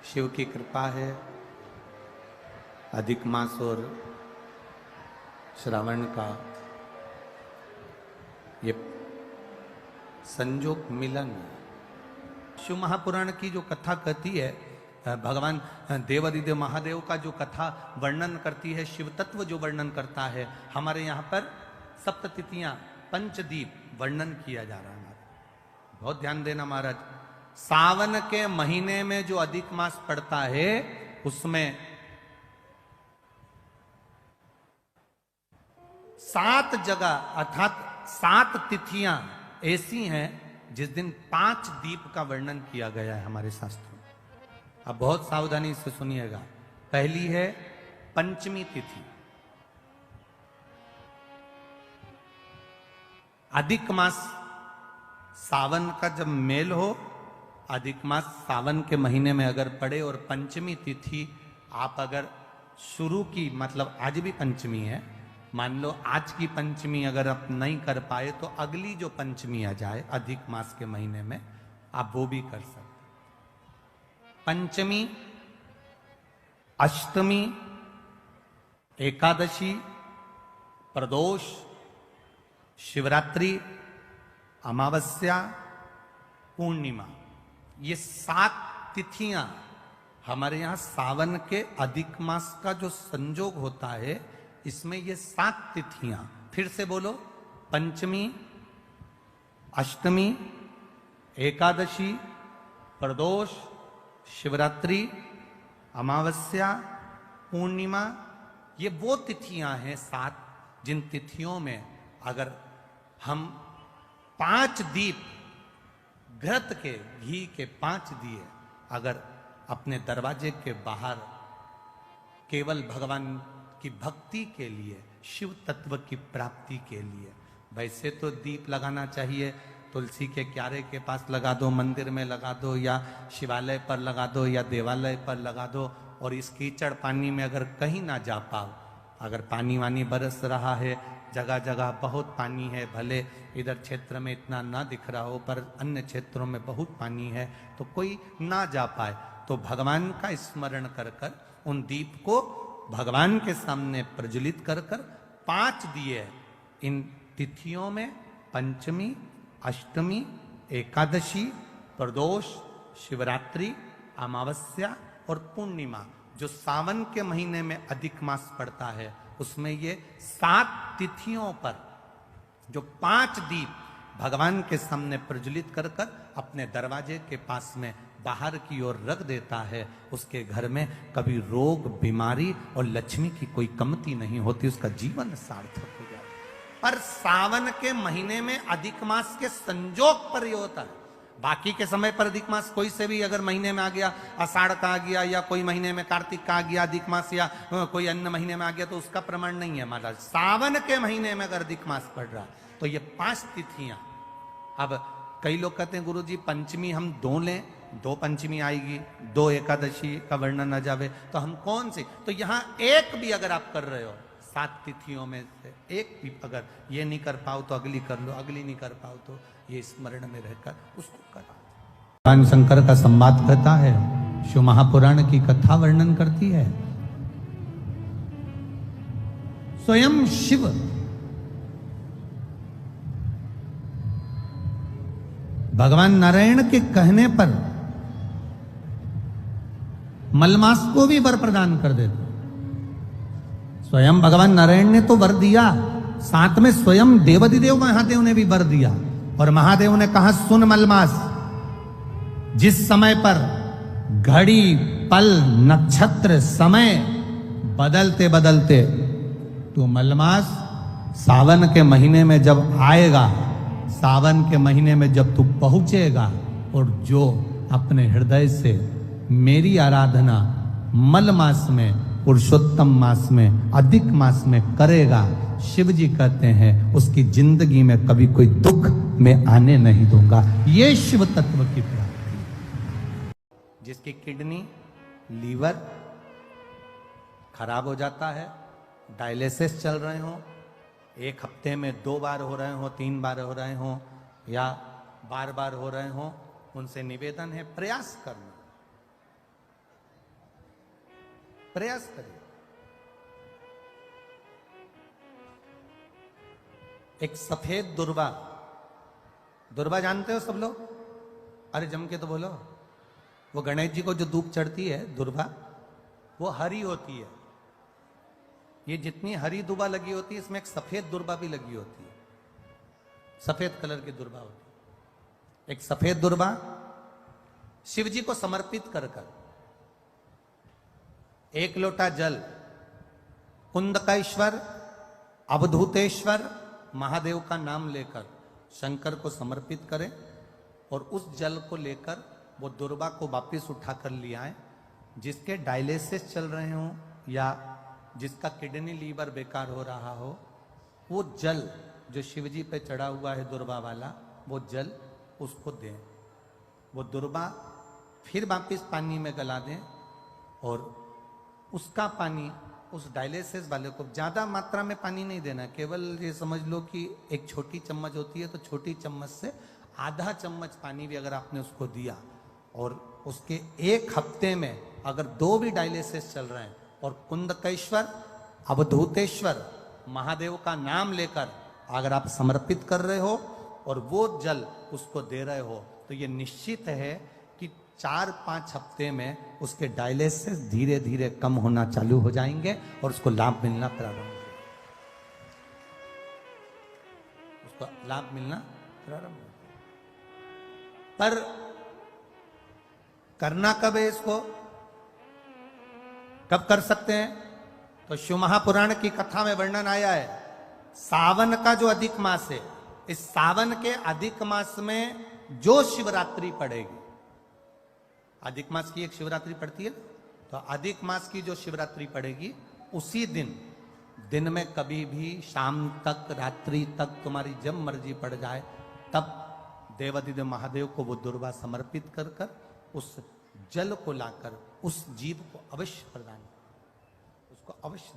शिव की कृपा है, अधिक मास और श्रावण का ये संयोग मिलन। शिव महापुराण की जो कथा कहती है, भगवान देवादिदेव महादेव का जो कथा वर्णन करती है, शिव तत्व जो वर्णन करता है, हमारे यहाँ पर सप्ततिथियां पंचदीप वर्णन किया जा रहा है। बहुत ध्यान देना महाराज, सावन के महीने में जो अधिक मास पड़ता है उसमें 7 जगह अर्थात 7 तिथियां ऐसी हैं जिस दिन 5 दीप का वर्णन किया गया है हमारे शास्त्रों में। अब बहुत सावधानी से सुनिएगा। पहली है पंचमी तिथि। अधिक मास सावन का जब मेल हो, अधिक मास सावन के महीने में अगर पड़े और पंचमी तिथि आप अगर शुरू की, मतलब आज भी पंचमी है, मान लो आज की पंचमी अगर आप नहीं कर पाए तो अगली जो पंचमी आ जाए अधिक मास के महीने में, आप वो भी कर सकते। पंचमी, अष्टमी, एकादशी, प्रदोष, शिवरात्रि, अमावस्या, पूर्णिमा, ये 7 तिथियां हमारे यहां सावन के अधिक मास का जो संयोग होता है, इसमें ये 7 तिथियां, फिर से बोलो, पंचमी, अष्टमी, एकादशी, प्रदोष, शिवरात्रि, अमावस्या, पूर्णिमा, ये वो तिथियां हैं 7 जिन तिथियों में अगर हम 5 दीप घृत के, घी के 5 दिए अगर अपने दरवाजे के बाहर केवल भगवान की भक्ति के लिए, शिव तत्व की प्राप्ति के लिए, वैसे तो दीप लगाना चाहिए, तुलसी के क्यारे के पास लगा दो, मंदिर में लगा दो, या शिवालय पर लगा दो, या देवालय पर लगा दो। और इस कीचड़ पानी में अगर कहीं ना जा पाओ, अगर पानी वानी बरस रहा है, जगह जगह बहुत पानी है, भले इधर क्षेत्र में इतना ना दिख रहा हो पर अन्य क्षेत्रों में बहुत पानी है, तो कोई ना जा पाए तो भगवान का स्मरण कर कर उन दीप को भगवान के सामने प्रज्वलित कर कर 5 दिए इन तिथियों में, पंचमी, अष्टमी, एकादशी, प्रदोष, शिवरात्रि, अमावस्या और पूर्णिमा, जो सावन के महीने में अधिक मास पड़ता है, उसमें ये 7 तिथियों पर जो 5 दीप भगवान के सामने प्रज्वलित कर कर अपने दरवाजे के पास में बाहर की ओर रख देता है, उसके घर में कभी रोग, बीमारी और लक्ष्मी की कोई कमती नहीं होती, उसका जीवन सार्थक हो जाता है। पर सावन के महीने में अधिक मास के संजोग पर यह होता है। बाकी के समय पर अधिक मास कोई से भी अगर महीने में आ गया, आषाढ़ का आ गया, या कोई महीने में कार्तिक का आ गया अधिक मास, या कोई अन्य महीने में आ गया, तो उसका प्रमाण नहीं है महाराज। सावन के महीने में अगर अधिक मास पड़ रहा तो ये 5 तिथियां। अब कई लोग कहते हैं गुरुजी पंचमी हम 2 लें, 2 पंचमी आएगी, 2 एकादशी का वर्णन आ जावे, तो हम कौन सी? तो यहां एक भी अगर आप कर रहे हो 7 तिथियों में से एक भी अगर ये नहीं कर पाओ तो अगली कर लो, अगली नहीं कर पाओ तो ये स्मरण में रहकर उसको करा। भगवान शंकर का संवाद कहता है, शिव महापुराण की कथा वर्णन करती है। स्वयं शिव भगवान नारायण के कहने पर मलमास को भी वर प्रदान कर देते। स्वयं भगवान नारायण ने तो वर दिया, साथ में स्वयं देवादिदेव महादेव ने भी वर दिया। और महादेव ने कहा, सुन मलमास, जिस समय पर घड़ी, पल, नक्षत्र, समय बदलते बदलते तो मलमास सावन के महीने में जब आएगा, सावन के महीने में जब तू पहुंचेगा और जो अपने हृदय से मेरी आराधना मल मास में, पुरुषोत्तम मास में, अधिक मास में करेगा, शिव जी कहते हैं उसकी जिंदगी में कभी कोई दुख मैं आने नहीं दूंगा। ये शिव तत्व की प्राप्ति। जिसकी किडनी, लीवर खराब हो जाता है, डायलिसिस चल रहे हो, 1 हफ्ते में 2 बार हो रहे हो, 3 बार हो रहे हो, या बार बार हो रहे हो, उनसे निवेदन है प्रयास करना। प्रयास करिए। एक सफेद दुर्वा, दुर्वा जानते हो सब लोग? अरे जम के तो बोलो। वो गणेश जी को जो धूप चढ़ती है दुर्वा, वो हरी होती है। ये जितनी हरी दुर्वा लगी होती है, इसमें एक सफेद दुर्वा भी लगी होती है, सफेद कलर की दुर्वा होती है। एक सफेद दुर्वा शिव जी को समर्पित कर कर, एक लोटा जल कुंदकेश्वर अवधूतेश्वर महादेव का नाम लेकर शंकर को समर्पित करें और उस जल को लेकर वो दुर्वा को वापिस उठाकर ले आए। जिसके डायलिसिस चल रहे हों या जिसका किडनी लीवर बेकार हो रहा हो, वो जल जो शिवजी पे चढ़ा हुआ है दुर्वा वाला, वो जल उसको दें। वो दुर्वा फिर वापिस पानी में गला दें और उसका पानी उस डायलिसिस वाले को, ज्यादा मात्रा में पानी नहीं देना, केवल ये समझ लो कि एक छोटी चम्मच होती है तो छोटी चम्मच से आधा चम्मच पानी भी अगर आपने उसको दिया और उसके एक हफ्ते में अगर 2 भी डायलिसिस चल रहे हैं और कुंदकेश्वर अवधूतेश्वर महादेव का नाम लेकर अगर आप समर्पित कर रहे हो और वो जल उसको दे रहे हो, तो ये निश्चित है कि 4-5 हफ्ते में उसके डायलिसिस धीरे धीरे कम होना चालू हो जाएंगे और उसको लाभ मिलना प्रारंभ हो जाएगा। उसको लाभ मिलना प्रारंभ हो जाएगा। पर करना कब है इसको, कब कर सकते हैं? तो शिव महापुराण की कथा में वर्णन आया है, सावन का जो अधिक मास है, इस सावन के अधिक मास में जो शिवरात्रि पड़ेगी, अधिक मास की एक शिवरात्रि पड़ती है, तो अधिक मास की जो शिवरात्रि पड़ेगी उसी दिन में कभी भी शाम तक रात्रि तक तुम्हारी जब मर्जी पड़ जाए, तब देवाधिदेव महादेव को वो दुर्वा समर्पित कर कर उस जल को लाकर उस जीव को अवश्य प्रदान, उसको अवश्य